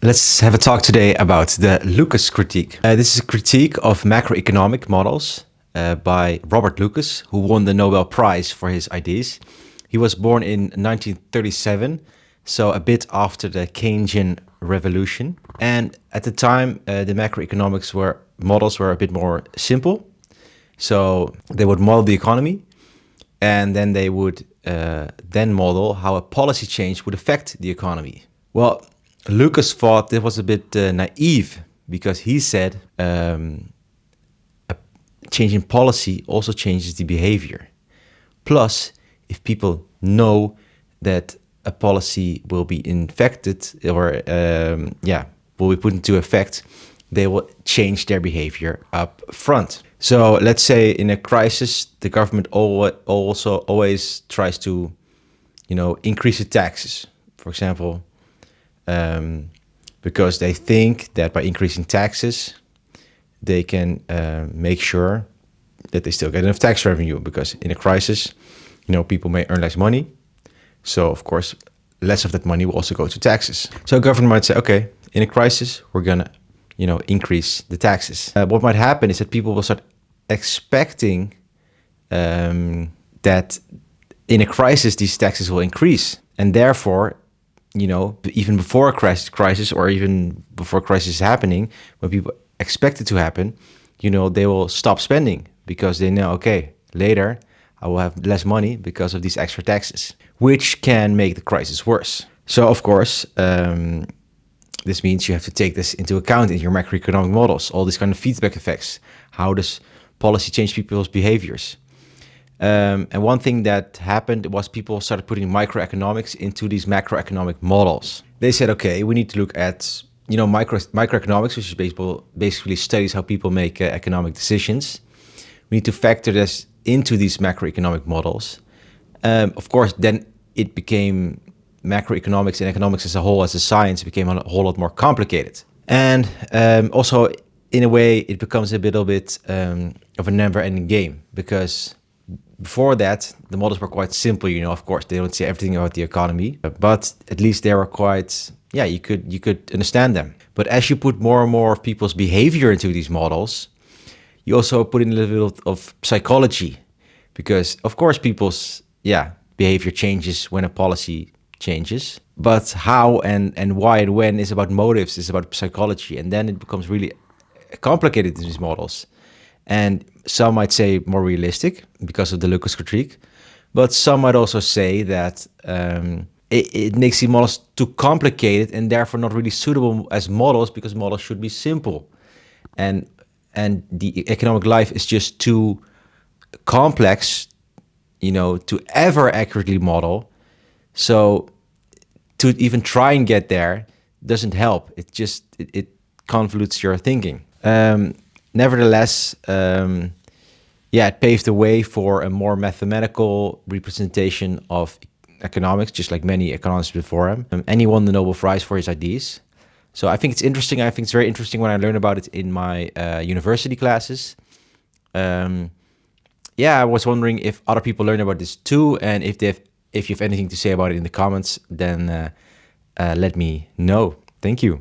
Let's have a talk today about the Lucas critique. This is a critique of macroeconomic models by Robert Lucas, who won the Nobel Prize for his ideas. He was born in 1937, so a bit after the Keynesian revolution. And at the time, the macroeconomics models were a bit more simple. So they would model the economy, and then they would then model how a policy change would affect the economy. Well, Lucas thought that was a bit naive because he said a change in policy also changes the behavior. Plus, if people know that a policy will be infected or will be put into effect, they will change their behavior up front. So let's say in a crisis, the government also always tries to, increase the taxes, for example, because they think that by increasing taxes, they can make sure that they still get enough tax revenue. Because in a crisis, people may earn less money. So of course, less of that money will also go to taxes. So government might say, okay, in a crisis, we're gonna, increase the taxes. What might happen is that people will start expecting that in a crisis, these taxes will increase. And therefore, even before a crisis or even before crisis is happening, when people expect it to happen, they will stop spending because they know, okay, later I will have less money because of these extra taxes, which can make the crisis worse. So of course, this means you have to take this into account in your macroeconomic models, all these kind of feedback effects. How does policy change people's behaviors? And one thing that happened was people started putting microeconomics into these macroeconomic models. They said, okay, we need to look at, microeconomics, which is basically studies how people make economic decisions. We need to factor this into these macroeconomic models. Of course, then it became macroeconomics and economics as a whole, as a science, became a whole lot more complicated. And also, in a way, it becomes a little bit of a never-ending game because before that, the models were quite simple. Of course, they don't say everything about the economy, but at least they were quite, you could understand them. But as you put more and more of people's behavior into these models, you also put in a little bit of psychology, because of course people's behavior changes when a policy changes, but how and why and when is about motives, is about psychology, and then it becomes really complicated in these models. And some might say more realistic because of the Lucas critique, but some might also say that it makes the models too complicated and therefore not really suitable as models, because models should be simple. And the economic life is just too complex, to ever accurately model. So to even try and get there doesn't help. It convolutes your thinking. Nevertheless, it paved the way for a more mathematical representation of economics, just like many economists before him. And he won the Nobel Prize for his ideas. So I think it's interesting. I think it's very interesting when I learn about it in my university classes. I was wondering if other people learn about this too, and if you have anything to say about it in the comments, then let me know. Thank you.